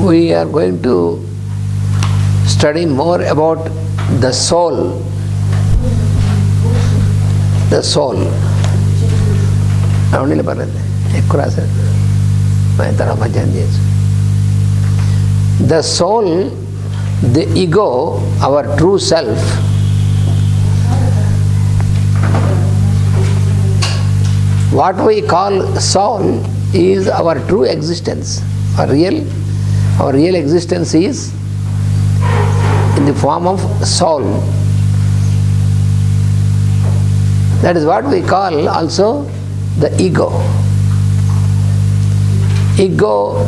we are going to study more about the soul. The soul. The soul, the ego, our true self, what we call soul is our true existence. Our real existence is in the form of soul. That is what we call also the ego. Ego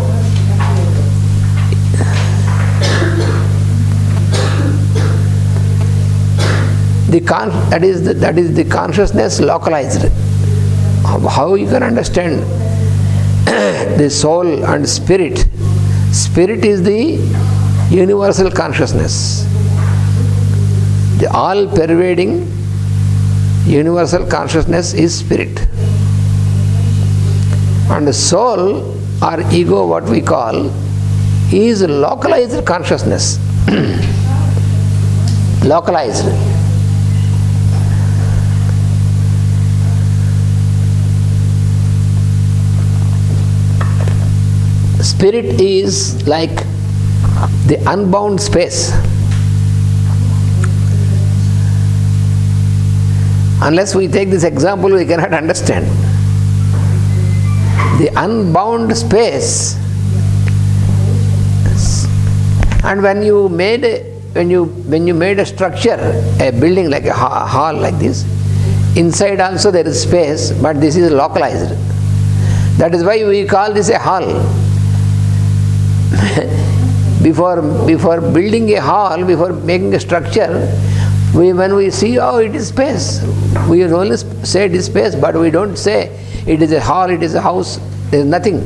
that is the consciousness localized. How you can understand the soul and spirit? Spirit is the universal consciousness. The all-pervading universal consciousness is spirit. And the soul or ego, what we call, is localized consciousness. Localized. Spirit is like the unbound space. Unless we take this example, we cannot understand. The unbound space. And when you made a structure, a building like a hall like this, inside also there is space, but this is localized. That is why we call this a hall. Before building a hall, before making a structure, when we see, oh, it is space, we only say it is space, but we don't say it is a hall, it is a house, there is nothing.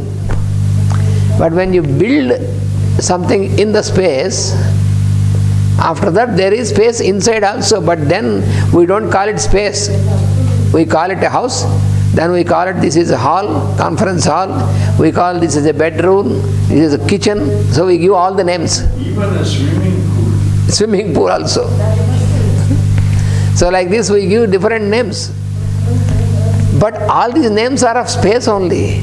But when you build something in the space, after that there is space inside also, but then we don't call it space, we call it a house. Then we call it, this is a hall, conference hall, we call this is a bedroom, this is a kitchen, so we give all the names. Even a swimming pool. Swimming pool also. So like this we give different names. But all these names are of space only.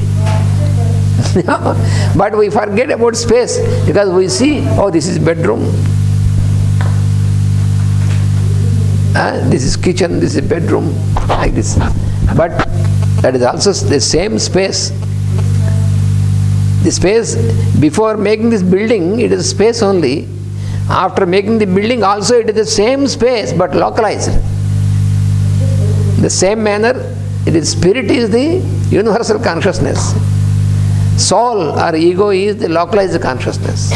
But we forget about space because we see, oh, this is bedroom, this is kitchen, this is bedroom, like this. But that is also the same space. The space, before making this building, it is space only. After making the building also it is the same space but localized. The same manner, spirit is the universal consciousness. Soul or ego is the localized consciousness.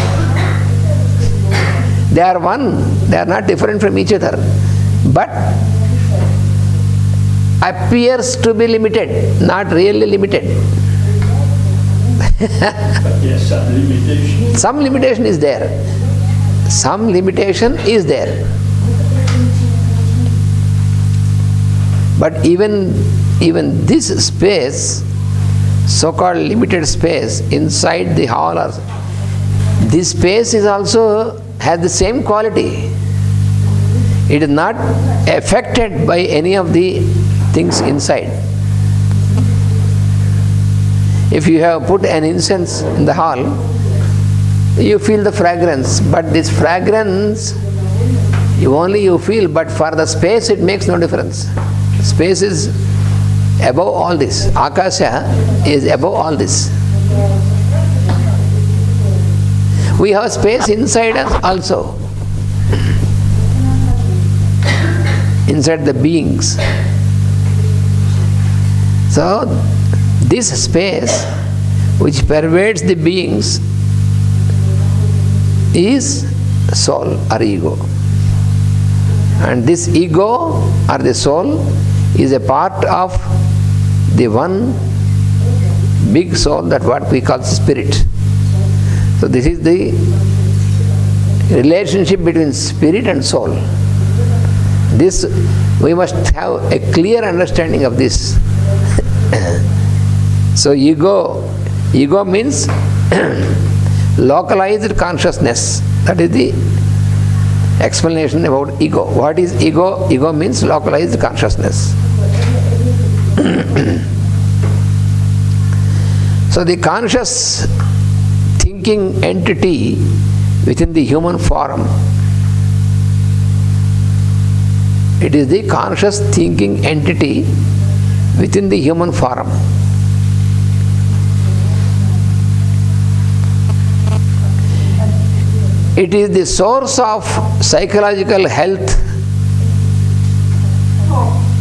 They are one, they are not different from each other. But appears to be limited, not really limited. But yes, some limitation. Some limitation is there. Some limitation is there. But even this space, so-called limited space inside the hall, this space is also has the same quality. It is not affected by any of the things inside. If you have put an incense in the hall, you feel the fragrance, but this fragrance you feel, but for the space it makes no difference. Space is above all this. Akasha is above all this. We have space inside us also. Inside the beings. So, this space which pervades the beings is soul or ego. And this ego or the soul is a part of the one big soul, that what we call spirit. So this is the relationship between spirit and soul. This, we must have a clear understanding of this. So ego means localized consciousness. That is the explanation about ego. What is ego? Ego means localized consciousness. So the conscious thinking entity within the human form, it is the conscious thinking entity within the human form. It is the source of psychological health.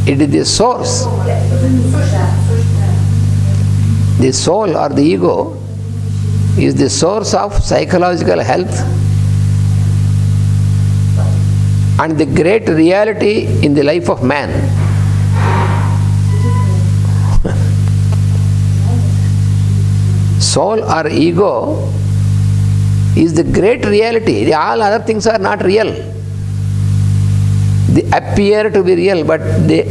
It is the source. The soul or the ego is the source of psychological health and the great reality in the life of man. Soul or ego is the great reality. All other things are not real. They appear to be real, but the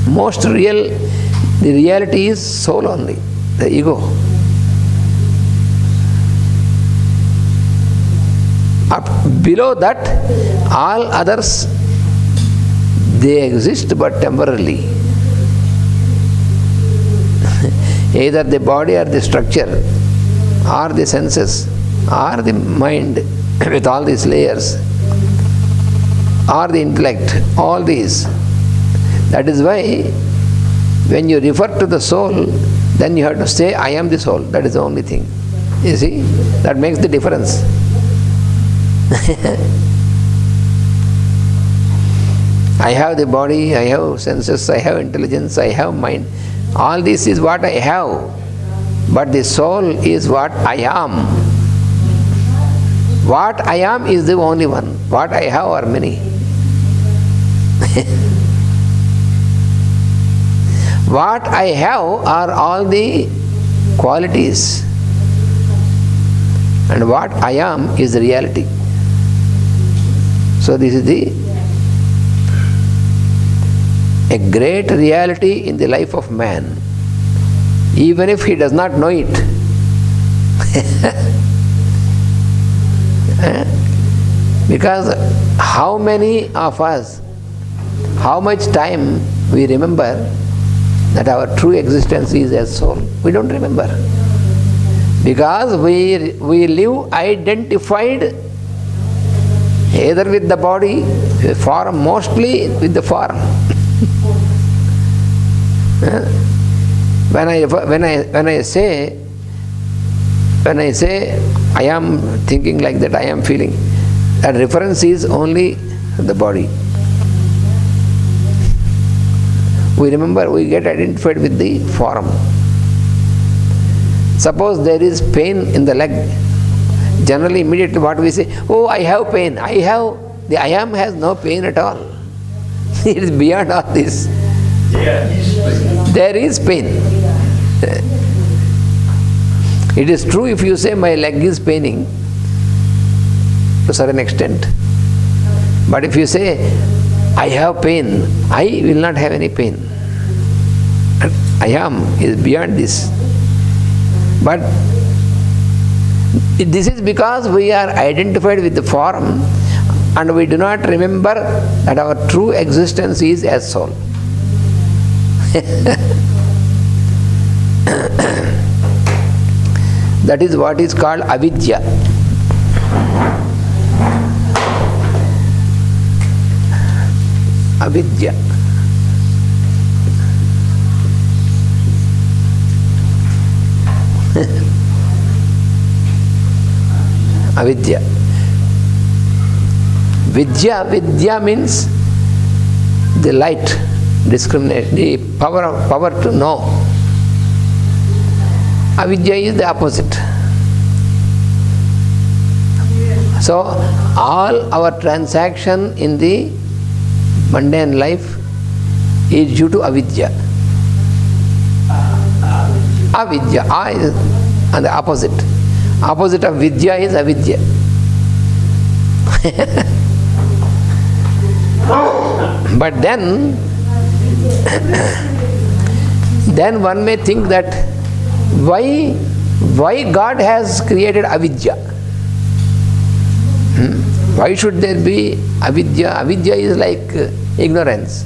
most real, the reality is soul only, the ego. Up below that, all others, they exist but temporarily. Either the body or the structure, or the senses, or the mind with all these layers, or the intellect, all these. That is why when you refer to the soul, then you have to say, I am the soul. That is the only thing. You see, that makes the difference. I have the body, I have senses, I have intelligence, I have mind. All this is what I have. But the soul is what I am. What I am is the only one. What I have are many. What I have are all the qualities. And what I am is the reality. So this is a great reality in the life of man, even if he does not know it. Because how many of us, how much time we remember that our true existence is as soul? We don't remember. Because we live identified either with the body, form, mostly with the form. When I say I am thinking like that, I am feeling, that reference is only the body. We remember, we get identified with the form. Suppose there is pain in the leg, generally immediately what we say, oh, I have pain. I am has no pain at all. It is beyond all this. There is pain. It is true if you say my leg is paining to a certain extent. But if you say I have pain, I will not have any pain. I am is beyond this. But this is because we are identified with the form and we do not remember that our true existence is as soul. That is what is called avidya. Avidya. Avidya. Vidya means the light, discrimination, the power to know. Avidya is the opposite. So all our transaction in the mundane life is due to avidya. Avidya, A is and the opposite. Opposite of vidya is avidya. But then one may think that why God has created avidya? Why should there be avidya? Avidya is like ignorance.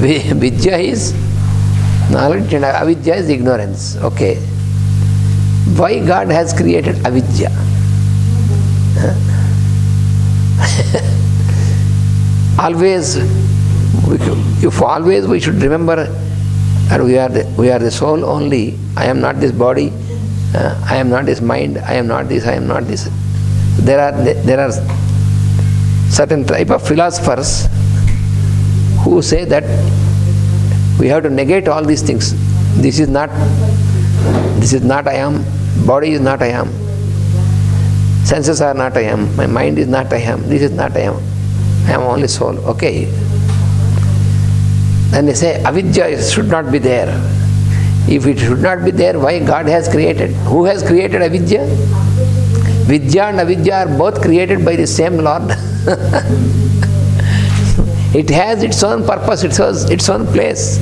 Vidya is knowledge and avidya is ignorance. Okay. Why God has created avidya? Always, we should remember that we are the soul only. I am not this body. I am not this mind. I am not this. I am not this. There are certain type of philosophers who say that we have to negate all these things. This is not I am. Body is not I am. Senses are not I am. My mind is not I am. This is not I am. I am only soul. Okay. Then they say avidya should not be there. If it should not be there, why God has created? Who has created avidya? Vidya and avidya are both created by the same Lord. It has its own purpose, its own place.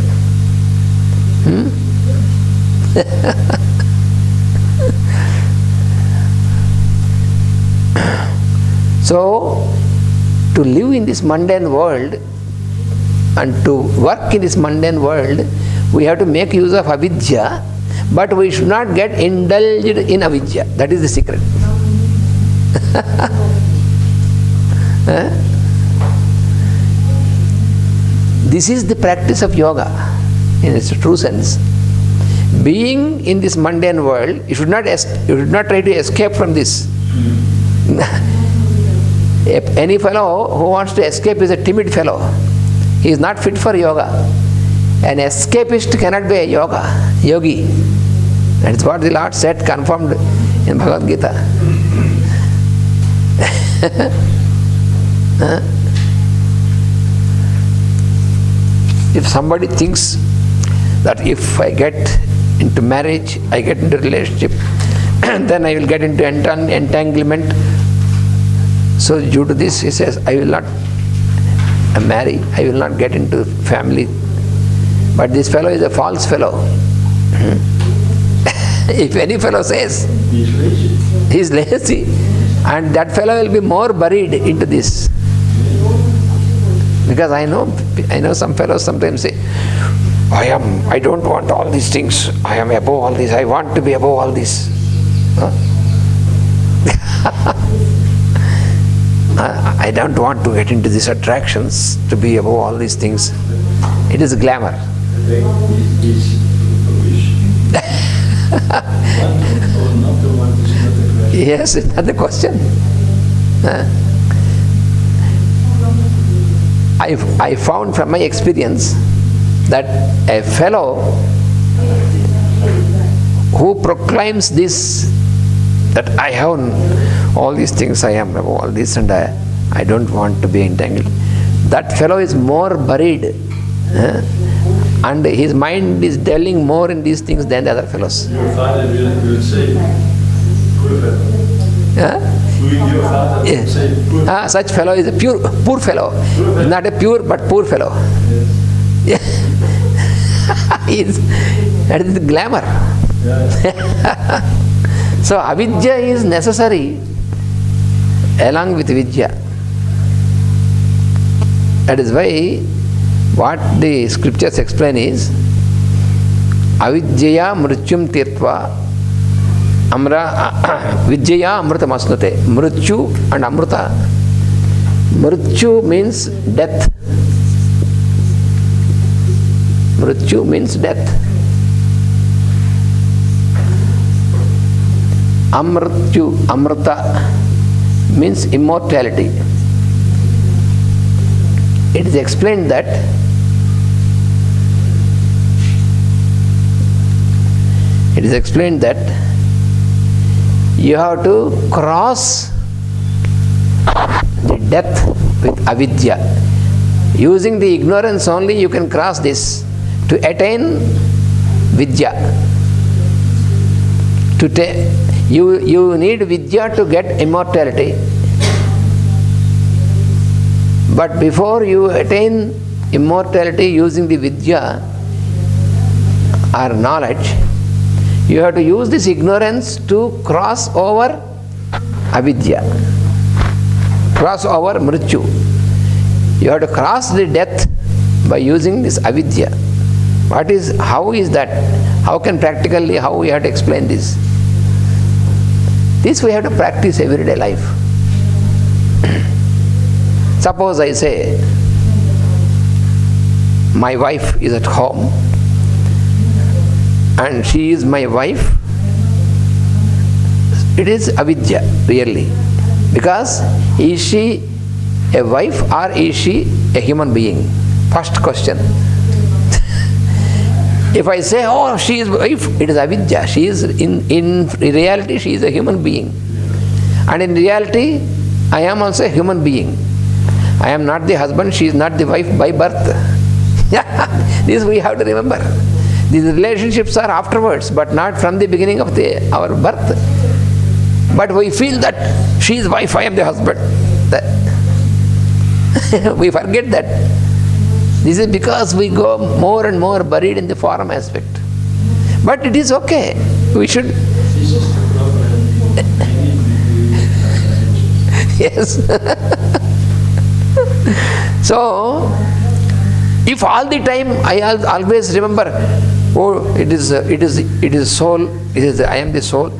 So, to live in this mundane world and to work in this mundane world, we have to make use of avidya, but we should not get indulged in avidya. That is the secret. This is the practice of yoga in its true sense. Being in this mundane world, you should not try to escape from this. Any fellow who wants to escape is a timid fellow. He is not fit for yoga. An escapist cannot be a yogi. That is what the Lord said, confirmed in Bhagavad Gita. If somebody thinks that if I get into marriage, I get into relationship, then I will get into entanglement. So due to this, he says, I will not marry, I will not get into family. But this fellow is a false fellow. If any fellow says he is lazy, and that fellow will be more buried into this. Because I know some fellows sometimes say, I don't want all these things, I am above all this, I want to be above all this. I don't want to get into these attractions, to be above all these things. It is glamour. Yes, is that the question? I found from my experience that a fellow who proclaims this, that I have all these things, I am above all this, and I don't want to be entangled, that fellow is more buried, and his mind is dwelling more in these things than the other fellows. Your father will say, poor fellow. Your father will say, poor fellow. Such fellow is a poor fellow. Not a pure, but poor fellow. Yes. That is the glamour. Yeah. So avidya is necessary along with vidya. That is why what the scriptures explain is avidyaya mrityum tirtva vidyaya amrutam asnute. Mrityu and amruta. Mrityu means death. Mrityu means death. Amrita means immortality. It is explained that you have to cross the death with avidya. Using the ignorance only you can cross this to attain vidya. You need vidya to get immortality. But before you attain immortality using the vidya or knowledge, you have to use this ignorance to cross over avidya. Cross over mrityu. You have to cross the death by using this avidya. How is that? How can practically, how we have to explain this? This we have to practice everyday life. Suppose I say, my wife is at home and she is my wife. It is avidya, really. Because is she a wife or is she a human being? First question. If I say, oh, she is wife, it is avidya. She is, in reality, she is a human being. And in reality, I am also a human being. I am not the husband, she is not the wife by birth. This we have to remember. These relationships are afterwards, but not from the beginning of our birth. But we feel that she is wife, I am the husband. We forget that. This is because we go more and more buried in the form aspect. But it is okay. We should... Yes. So, if all the time I always remember, oh, it is soul, I am the soul,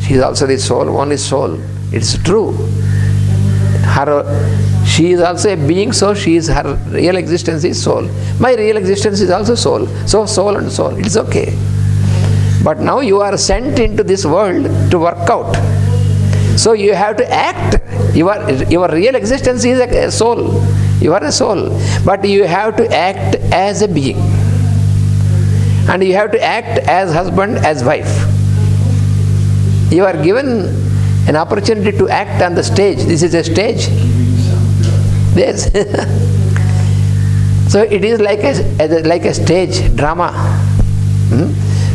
she is also the soul, one is soul. It's true. She is also a being, so her real existence is soul. My real existence is also soul. So soul and soul, it's okay. But now you are sent into this world to work out. So you have to act. Your real existence is a soul. You are a soul. But you have to act as a being. And you have to act as husband, as wife. You are given an opportunity to act on the stage. This is a stage. Yes. So it is like a stage drama.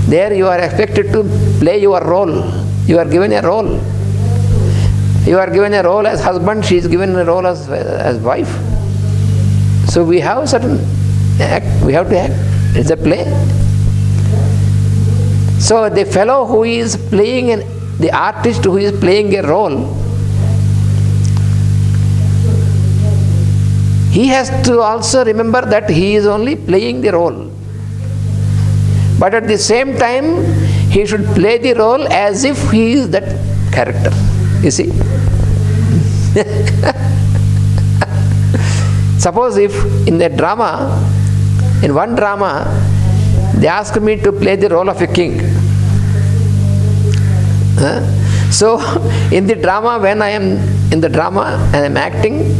There you are expected to play your role. You are given a role. You are given a role as husband, she is given a role as wife. So we have certain act, we have to act. It's a play. So the fellow who is playing, the artist who is playing a role, he has to also remember that he is only playing the role. But at the same time, he should play the role as if he is that character. You see? Suppose if in the drama, in one drama, they ask me to play the role of a king. So, in the drama, when I am in the drama and I am acting,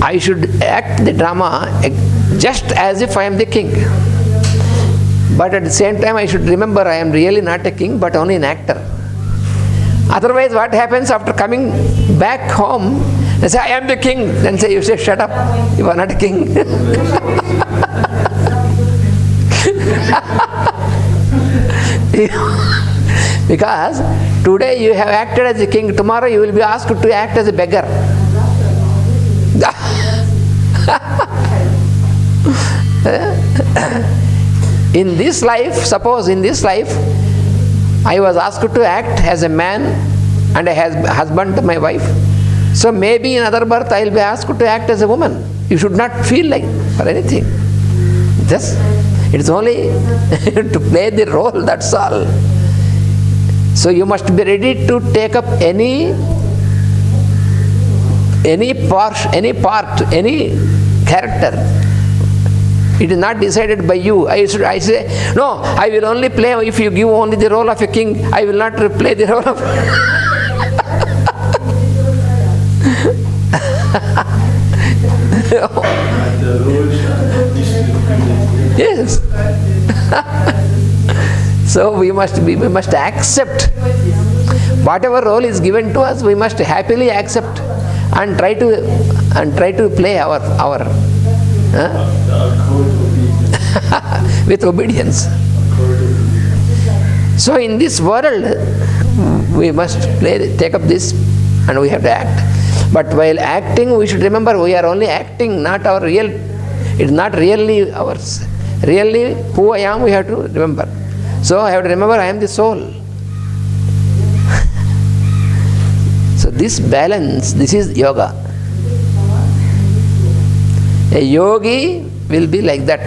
I should act the drama just as if I am the king. But at the same time, I should remember I am really not a king, but only an actor. Otherwise, what happens after coming back home? They say, I am the king. Then say, you say, shut up. You are not a king. Because today you have acted as a king, tomorrow you will be asked to act as a beggar. In this life, suppose in this life, I was asked to act as a man and as husband to my wife. So maybe in other birth I will be asked to act as a woman. You should not feel like for anything. Just, it's only to play the role, that's all. So you must be ready to take up any part, any character. It is not decided by you. I say, no, I will only play if you give only the role of a king. I will not play the role of... Yes. So we must accept. Whatever role is given to us, we must happily accept and try to play our with obedience. So in this world, we must take up this and we have to act. But while acting, we should remember we are only acting, not our real, it's not really ours. Really, who I am, we have to remember. So I have to remember I am the soul. this balance, this is yoga. A yogi will be like that.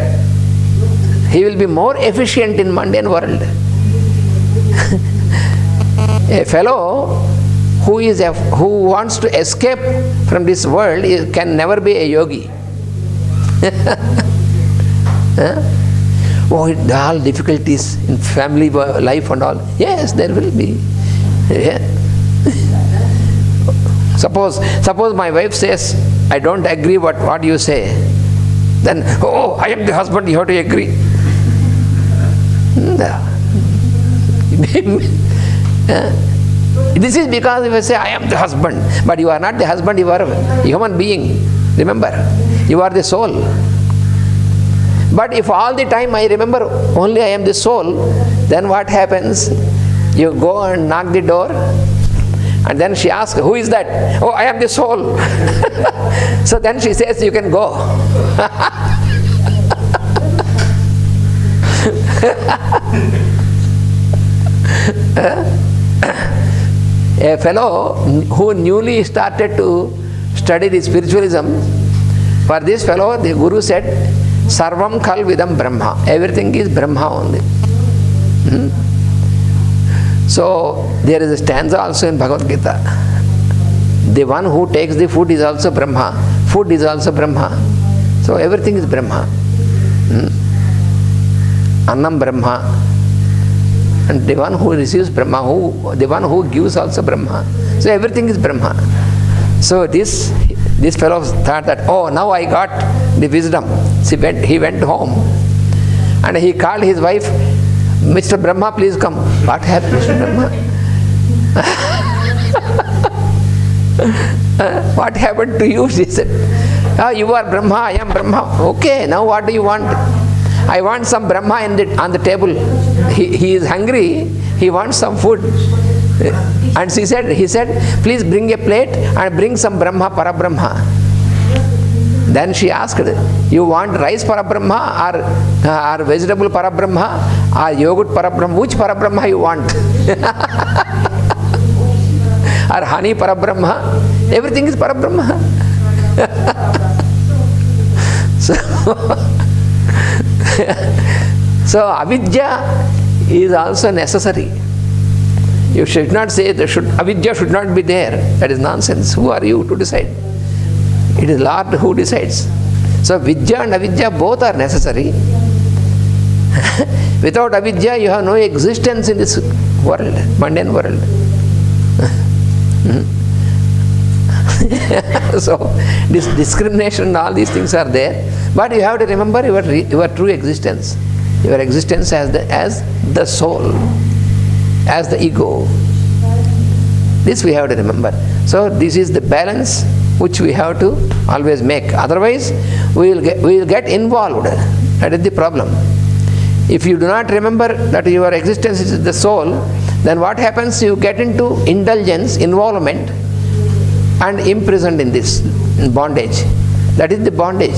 He will be more efficient in mundane world. A fellow who wants to escape from this world can never be a yogi. Oh, all difficulties in family life and all. Yes, there will be. Yeah. Suppose my wife says, I don't agree what you say. Then, oh, I am the husband, you have to agree. This is because if I say I am the husband, but you are not the husband, you are a human being. Remember, you are the soul. But if all the time I remember only I am the soul, then what happens? You go and knock the door, and then she asks, who is that? Oh, I am the soul. So then she says, you can go. A fellow who newly started to study the spiritualism, for this fellow the Guru said, Sarvam Khal Vidam Brahma. Everything is Brahma only. So there is a stanza also in Bhagavad Gita. The one who takes the food is also Brahma. Food is also Brahma. So everything is Brahma. Annam Brahma. And the one who receives Brahma, the one who gives also Brahma. So everything is Brahma. So this fellow thought that, oh, now I got the wisdom. He went home and he called his wife, Mr. Brahma, please come. What happened, Mr. Brahma? What happened to you? She said, oh, you are Brahma, I am Brahma. Okay, now what do you want? I want some Brahma on the table. He is hungry, he wants some food. And he said, please bring a plate and bring some Brahma, Parabrahma. Then she asked, you want rice Parabrahma or vegetable Parabrahma or yogurt Parabrahma? Which Parabrahma you want? Or honey Parabrahma? Everything is Parabrahma. So avidya is also necessary. You should not say avidya should not be there. That is nonsense. Who are you to decide? It is Lord who decides. So vidya and avidya both are necessary. Without avidya you have no existence in this world, mundane world. So this discrimination and all these things are there, but you have to remember your true existence. Your existence as the soul, as the ego. This we have to remember. So this is the balance which we have to always make. Otherwise, we will get involved. That is the problem. If you do not remember that your existence is the soul, then what happens? You get into indulgence, involvement, and imprisoned in this bondage. That is the bondage.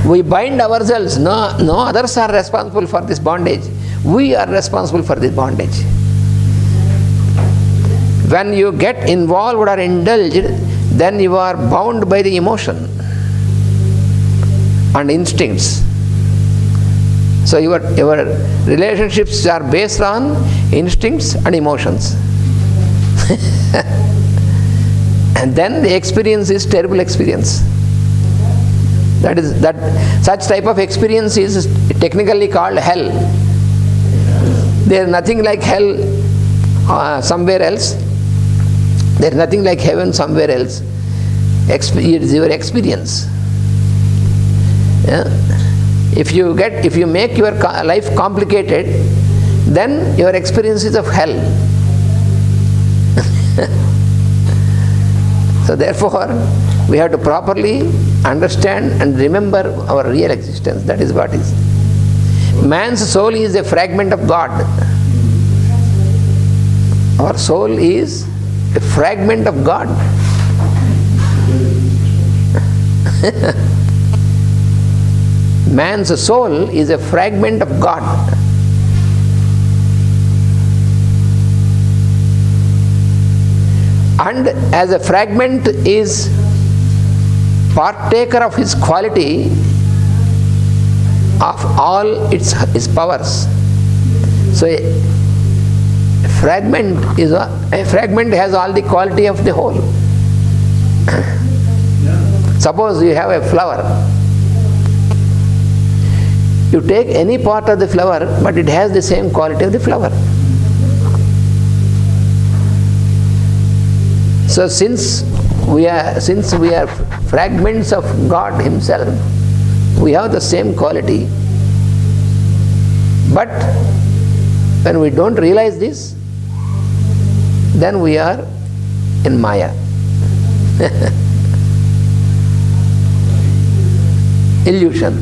We bind ourselves. No others are responsible for this bondage. We are responsible for this bondage. When you get involved or indulged, then you are bound by the emotion and instincts. So your relationships are based on instincts and emotions. And then the experience is terrible experience. Such type of experience is technically called hell. There is nothing like hell somewhere else. There is nothing like heaven somewhere else. It is your experience. Yeah? If you make your life complicated, then your experience is of hell. So therefore, we have to properly understand and remember our real existence. That is what is. Man's soul is a fragment of God. Our soul is a fragment of God. Man's soul is a fragment of God. And as a fragment is partaker of his quality of all his powers. So a fragment has all the quality of the whole. Suppose you have a flower. You take any part of the flower, but it has the same quality of the flower. So since we are fragments of God Himself, we have the same quality. But when we don't realize this, then we are in Maya. Illusion.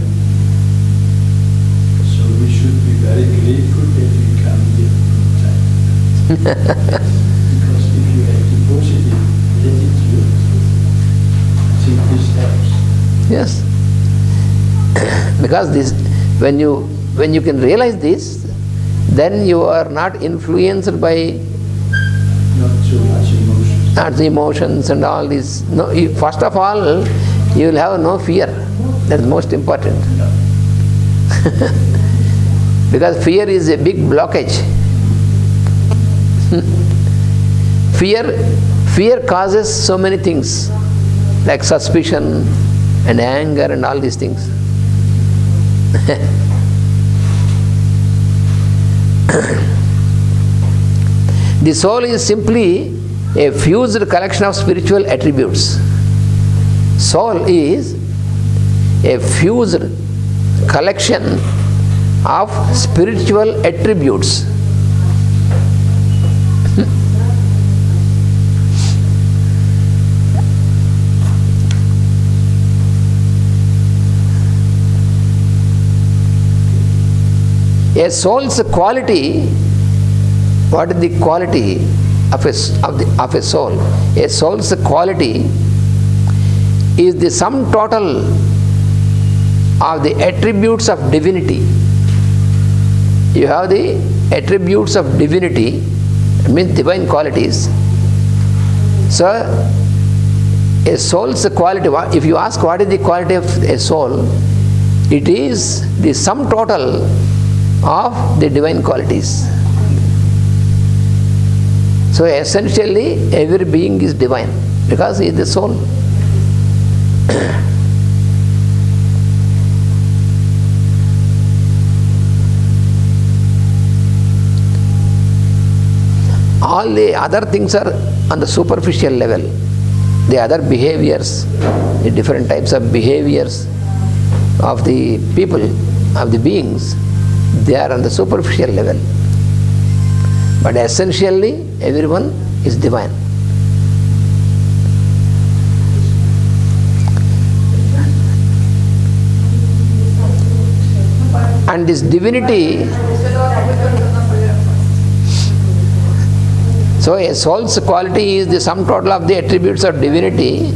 So we should be very grateful that we come here on time. Because if you have the positive attitude, I think this helps. Yes. Because this, when you can realize this, then you are not influenced by Not so much emotions. not the emotions and all this. No, first of all, you will have no fear. That is most important. Because fear is a big blockage. Fear causes so many things, like suspicion and anger and all these things. The soul is simply a fused collection of spiritual attributes. Soul is a fused collection of spiritual attributes. A soul's quality, what is the quality of a soul? A soul's quality is the sum total of the attributes of divinity. You have the attributes of divinity, it means divine qualities. So, a soul's quality, if you ask what is the quality of a soul, it is the sum total of the divine qualities. So essentially every being is divine because he is the soul. All the other things are on the superficial level. The other behaviors, the different types of behaviors of the people, of the beings, they are on the superficial level. But essentially, everyone is divine. And this divinity, so a soul's quality is the sum total of the attributes of divinity,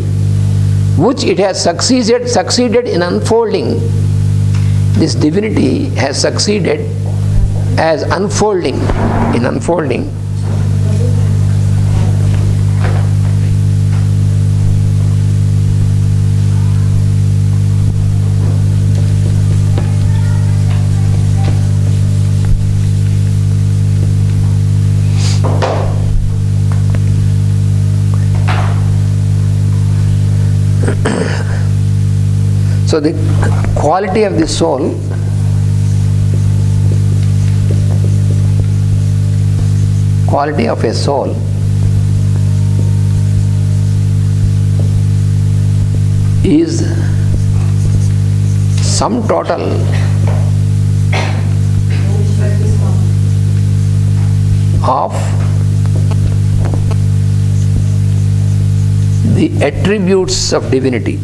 which it has succeeded in unfolding. This divinity has succeeded as unfolding, in unfolding. So the quality of the soul quality of a soul is sum total of the attributes of divinity.